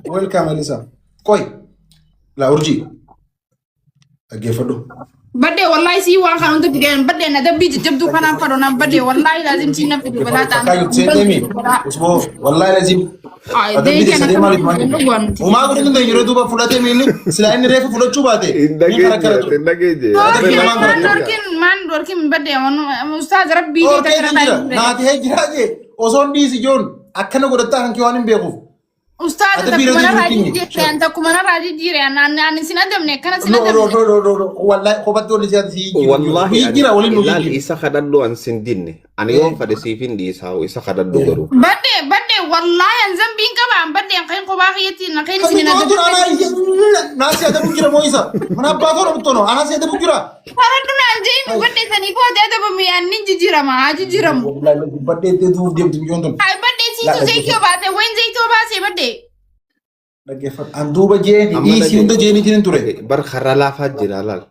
welcome Elisa. Koi. La urji. Agefado. Badde wallahi si wa kan to digen badde na dabbi jabdu kana fado na badde wallahi lazim si na fidu bala ta Kayu tsendemi. Usbo wallahi lazim. ay de Adabbi kana sade mali mali. gon Uma ko tunde yoro duba fulate mili. Sila inni refu fulo chubate. Indage. dorkin badde on ustaz rabbi Oh, de ta kana na te hejiraje. Oson di si jon. Akkana godata hanki wanin beku. ustaz ta kuma raji je ta kuma raji dire an sina dem ne kana sina dem No. Wallahi ko batto ni si. Wallahi hijira wali no lal isa khadaddo an sindinne ani yon fade sifin di saw isa khadaddo garu badde wallahi an zambin ka ba badde an kai ko ba khiyati na kai sina dem nasi ada bukira moisa. Mana bato ro tono. Anasi ada bukira. faradu na jimi badde tani ko da ba mi an ni jijira ma jijira mu Wallahi badde te du dem jonton. ay badde si to zai kyo ba te wen zai to ba sai badde Dhaggeeffatu. An duuba jeeni dhiisii hunda jeeni jirin ture. bar kharra laafaa jira lal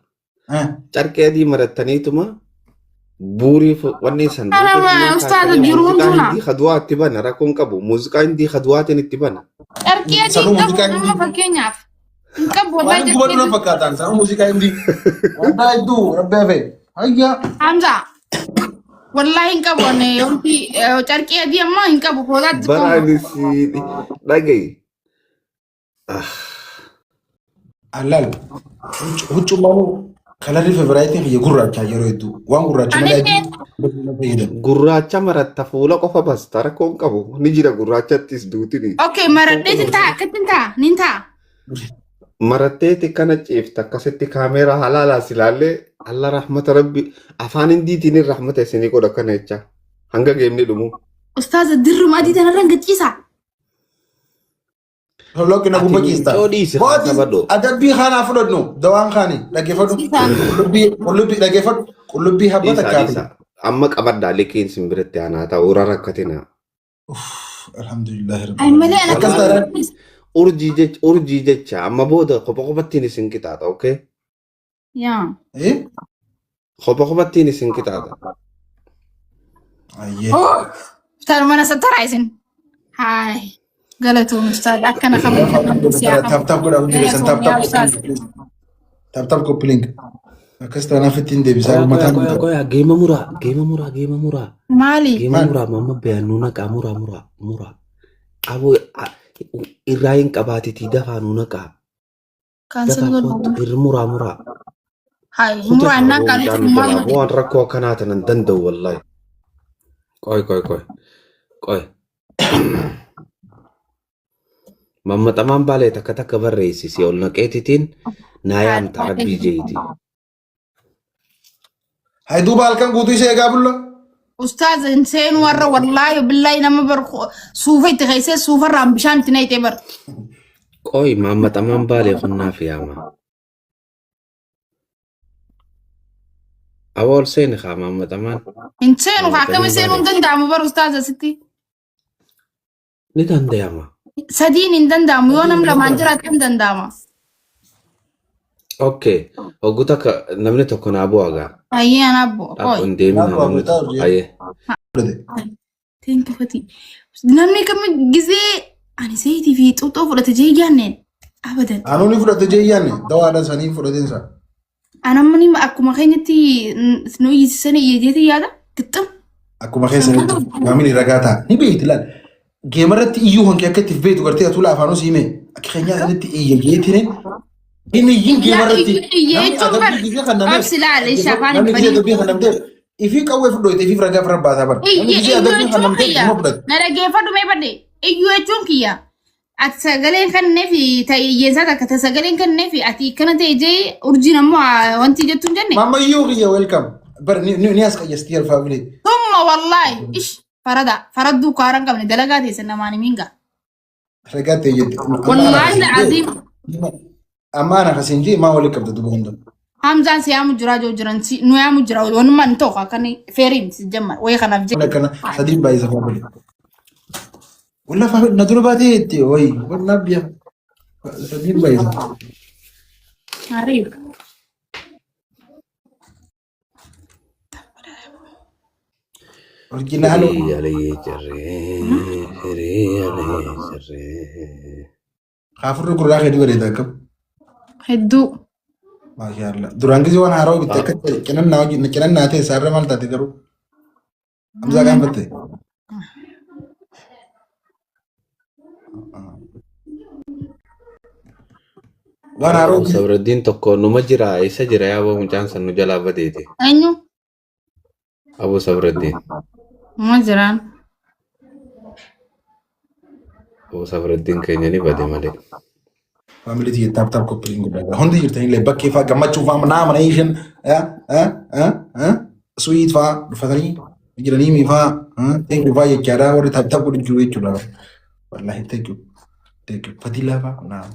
carqee adii marattaniituma buurii wanni san ustaz jiruun tuna hindi khadwaa itti bana rakkoon qabu muuziqaa hindi khadwaatiin itti bana arkiya di fakkeenyaaf inka Waan boda gubatu na fakkaataan sana muuziqaa hindi. Wallahi hedduu rabbi hafe. Hayya. Hamza wallahi inka bonne yompi arkiya di amma inka boda baraanisi dhagayi Allal. Huccuu mamu kalarri feברaayitiin biyya gurraacha yeroo hedduu. Waan gurraacha malee fayyadamu. gurraacha maratta fuula qofa basta rakkoon qabu ni jira gurraachattis duutini okay maradde tinta katinta ninta maratteeti kana ciifta akkasitti kaameeraa halaalaa silaallee alla rahmata rabbi afaan hindiitiin rahmata isinii godha kana jecha hanga geemni dhumu ustaz dirrum adi tanarra ngachisa Lokki na gubba kiista. sabado Adabbii kanaa fudhannu dawaan kaanii dhaggeeffadhu. Qullubbii dhaggeeffadhu. Qullubbii habbata kaafii. amma qabaddaa liqiin simbiratti aanaa ta'uu rakkatina Alhamdulillah. ay male ana Akkas taanaan urjii jecha amma booda kopha kophattiin isin qixaaxa okay ya kopha kophattiin isin qixaaxa Ayyee. ustaz mana sataraisin hay galatu ustaz akana khabar Tap godhaa hundi keessan tap koppilink. Akkas taanaaf ittiin deebisaa mataan Koya geema muraa mali geema muraa mamma beeyannuu naqaa muraa aboo irraa hin qabaatitii dafaa nuu naqaa cancel dafaa irra muraa hay mura anna kalu mal waan rakkoo akkanaa tanan danda'u wallahi qoy mammaxamaan baalee takka barreessisi ol naqeetitiin naayaamta rabbii jeeti Hai duuba halkan guutuu ishee eegaa bulla. ustaz inseen warra wallahi billahi nama bar suufa itti keessa suufa raan bishaan itti nayte bar qoy mammaxamaan baalee qonnaaf yaama awool seeni kaa mammaxamaan inseen ka kam inseen dandaamu bar ustaz asitti ni danda'ama sadiin hin dandaamu yoo nam lamaan jiraatan danda'ama okay oguta ka namni tokko naa bu'agaa ayyee anabbo Aku deemna namni tokko aye thank you fati namni kam gizee ani zayitii fi xuuxoo fudhate jee yaanneen abadan Anuuni fudhate jeeyyaanne dawaadhaan sanii fudhateensa. anamni akkuma keenyatti nu yisisanii iyyeetii yaada gixxum Akkuma keessanitti maamilli ragaa ta'a. Ni beekti laal. Geemarratti iyyuu hanqii akka itti beektu gartee atuula afaanuu siimee akka keenyaa irratti iyyeetiin inni iyyiin geemarratti namni gisee dubbii kan namteef ifii qawwee fudhoite ifiif ragaa fira baataa bara. Namni gisee adabbii kan namteef dhuma fudhate. na dhageeffadhu mee badde iyyuu jechuun kiyya ati sagaleen kanneefi ta'iyyeessaa takka ta sagaleen kanneefi ati kana ta'e jee urjiin ammoo wanti jettuun jenne Mamma iyyuu kiyya welcome. Bar ni as qayyasti alfaa bilee. thumma wallahi ish faraddu kaaran qabne dalagaa teessa namaan himinga Ragaa ta'e jette. wallahi la'aziim Amma ana kasinjii maa waliin qabda duba hunda. hamzaan si yaamu jiraa joo jiran si nu yaamu jira wanumaan ta'u akkan feeriin si jamma wayii kanaaf jee Kana sadii baay'isa faa bilee. Walla faa na dura baatee jettee wayi walla biyya sadii baay'isa. Arif. Original. Hiri alayhi jarre. خافر كل راح يدور يداكم هدو ما شاء الله دران كذي وانا هروح بتأكد كنا ناتي سارة مال تاتي كرو أمزا كان بتة وانا هروح صبر الدين تكو نمجرا إيش جرا يا أبو مجان سنو جلا بديتي أينو أبو صبر الدين ما جران أبو صبر الدين كيني بدي مالك family تيجي تاب كوبلينج ولا هون دي يرتين لي بكي فا جمعت شوفا منام نيشن سويت فا فتري يجرني مي فا تيجي فا يكارا وري تاب كل جوي كلا والله تيجي فتيلا فا نعم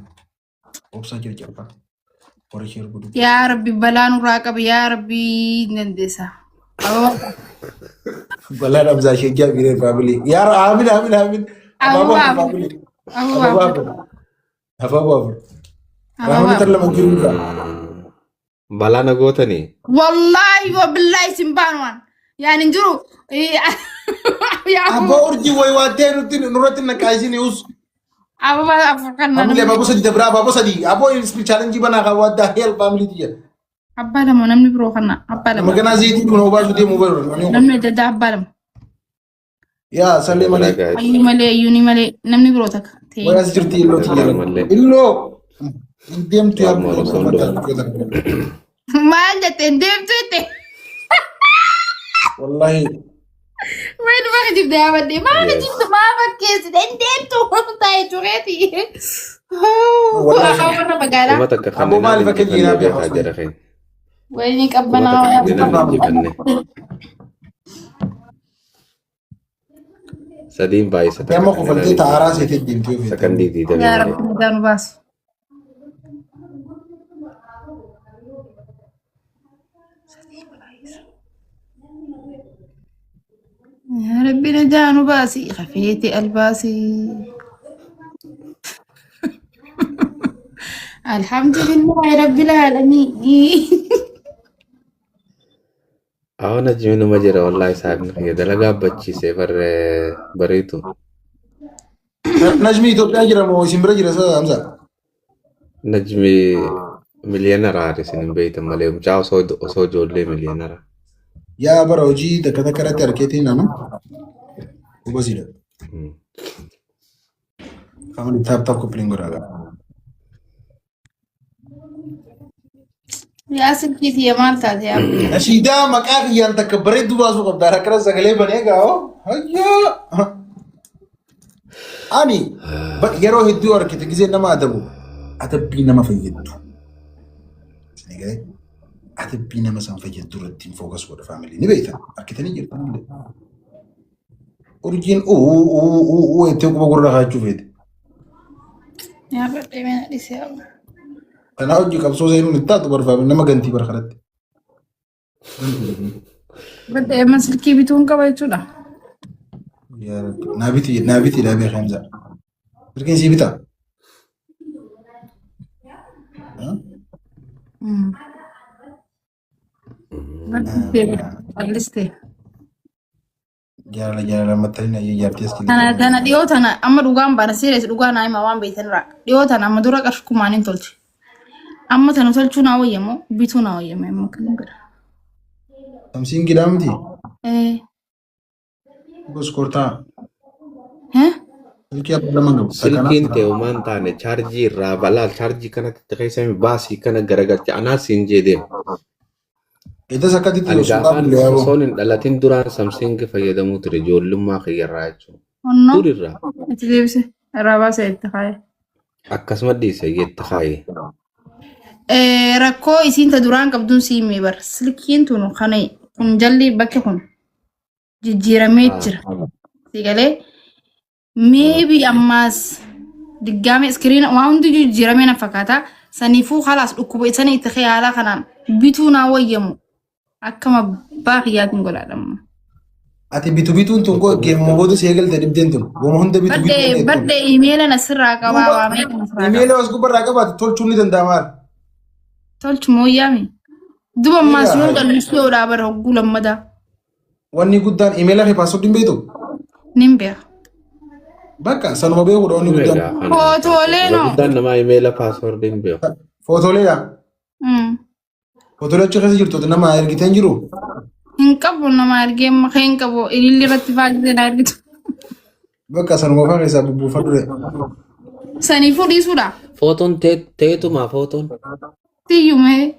وبسا جري جربا وري شير بدو يا ربي بلان راكب يا ربي نندسا بلا نبزا شيء جاب غير family يا آمين آمين آمين أبو family أبو أبو رحمة الله مجروبا بلا نقوتني والله وبالله سنبانوان يعني نجرو يا أبو أرجي ويواتين نورتنا كايزين يوز أبو أفكرنا family أبو سدي دبرا أبو سدي أبو إنسبي challenge بنا كواد هيل family تيجي أبالم نمني بروحنا أبالم ما كنا زيتي كنا وباش دي موبايل نمني تدا أبالم يا سلام عليك أيوني ملي أيوني ملي نمني بروتك ويا سجرتي إلو تيجي إلو ديم تيار ما عندك تندم تويتي والله وين ما جبت يا بدي ما جبت ما بكيس تندم تو تاي جوريتي أنا بقالا وما تكخلنا أبو مالي فكجينا بيا حاجة رخين وينك أبنا سدين بايسة يا ما قفلتي تعراسي تدين تيوفي سكندي دي يا رب ندان باس يا ربي ندان باسي خفيتي الباسي الحمد لله رب العالمين أو نجمي مجرى والله ساقنا هي دلقا بچي سفر بريتو نجمي تو بيجرا مو سيمبرجرا سا همزة نجمي مليونير عارس إن بيت مالي مجاو سو جولي مليونير يا بروجي دكتا كرات أركيتي نانا وبزيدا family تاب كوبلينغ راغا يا سكيتي يا مالتا يا أبي أشيدا مكاخي أنت كبريت دوباسو قبضارا كرا زغلي بنيغا هيا أني يرو هدو أركيتي كيزي نما أدبو أدبي نما فيدو سنيغاي أدبي نما سان فيدو ردين فوكس ود family نبيتا أركيتي نجير family أورجين أو إنتو كبغور راغا تشوفيد يا بدي من الإسلام أنا أوجي كابسو زي نتاتو برفا نما غنتي برخرت بدي من سلكي بيتون كبايتونا يا رب نابتي لا بي خمسة لكن سيبتا بدي الليستي جالا مثلنا يجارتي اسكي أنا ديوت أنا أما دوغان بنا سيريس دوغان أي ما وان بيتن را ديوت أنا أما دورك أشكو مانين تولتي أما تنوصلتونا ويمو بيتونا ويمو ممكن نقول 50 جرام دي إيه بس كورتا ها الكي أبدا ما سلكين تيومان تاني چارجي رابلا چارجي كنا تتخيسا باسي كنا غرغت أنا سينجي دي إذا سكتي أنا تلوسوطاب غافان ليابو سونين دلاتين دوران سامسينج فيدمو ترجول لما خير راجو ونو دوري را تجيبسي رابا سيتخاي akkasuma dhiise jette kaaye. Rakkoo isiin ta duraan qabduun siimee bar silkiin tun kana kun jalli bakki kun jijjiiramee jira. Sigalee maybe ammaas diggaame iskiriina waan hundi jijjiiramee na fakkaata. Saniifuu halaas dhukkuba isanii itti haala kanaan bituu naa wayyamu akkama baaqiyaatiin godhaadhamu. Ati bituun tun koo geemmoo booda si eegalte dibdeen tun gooma hunda bituu. Badde imeela nasirraa qabaa waamee nasirraa. Imeela was gubbarraa qabaate tolchuun ni danda'ama. Tolchu mooyyaami. Duba ammaas yoo dhallisuu yoo dhaabara hogguu lammadaa. Wanni guddaan imeela fi paaswordii beektu? Nin beeka. Bakka sanuma beeku dha onni guddaan. Footoolee noo. Guddaan nama emaila paaswordiin beeku. Footooleedha. Footoolee achi keessa jirtu nama ergitee hin jiru. Hin qabu nama argee maka hin qabu ililli irratti faagitee na argitu. Bakka sanuma faa keessaa bubbuufadhu dha. Saniifuu dhiisuudha. Footoon teetuma footoon. Tiyyumee.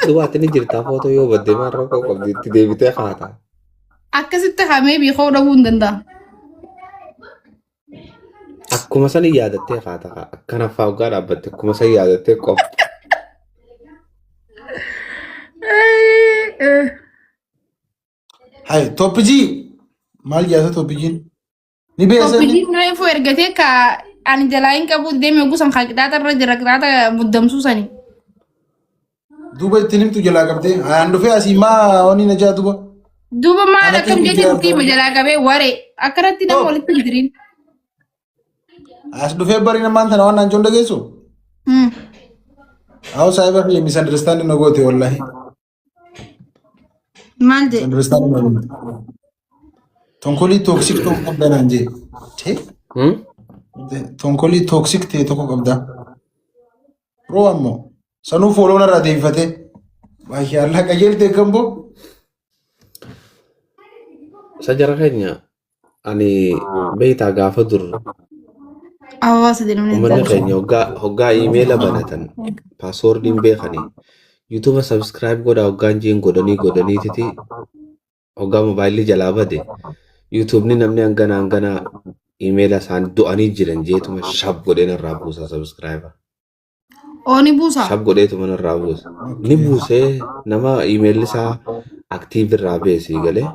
Dubaatti ni jirta footoo yoo badde maan rakkoo qabdi itti deebitee haata. Akkasitti hamee beekoo dhabuu hin danda'a. Akkuma san yaadattee haata akkana faagaa dhaabbatte akkuma san yaadattee qopha. Hai toppijii maal jaasa toppijiin ni beeksisa. Toppijiin reefu ergatee ka ani jalaa hin qabu deemee gusan qixaata irra jira qixaata muddamsuu sanii. Duuba ittiin himtu jalaa qabdee aan dhufee asii maa wanni na jaa duuba. Duuba maal akkam jecha dhuftii jalaa qabee waree akkanatti nama walitti hin jirin. As dhufee bari namaan tana waan naan joon dhageessu. Awo saayiba fi misunderstanding na goote wallahi. Maal jee? Misunderstanding na goote. Tonkolii toxic tokko qabda naan jee. Tonkolii toxic ta'e tokko qabda. Roo ammoo sanuu fooloo narraa deebifatee. Baay'ee allaa qajeelte kan boo. Sajara keenya ani beektaa gaafa dur Hawaasa jedhamanii. uummanni keenya hoggaa iimeela banatan paaswordiin beekanii yuutuuba sabskiraayib godhaa hoggaan jiin godhaniititi hoggaa moobaayilii jalaa bade yuutuubni namni hangana iimeela isaan du'anii jiran jeetuma shab godheen irraa buusa sabskiraayiba. Ooni buusaa? Shab godheetuma irraa buusa. Ni buusee nama iimeelli isaa aktiiv irraa beesii galee.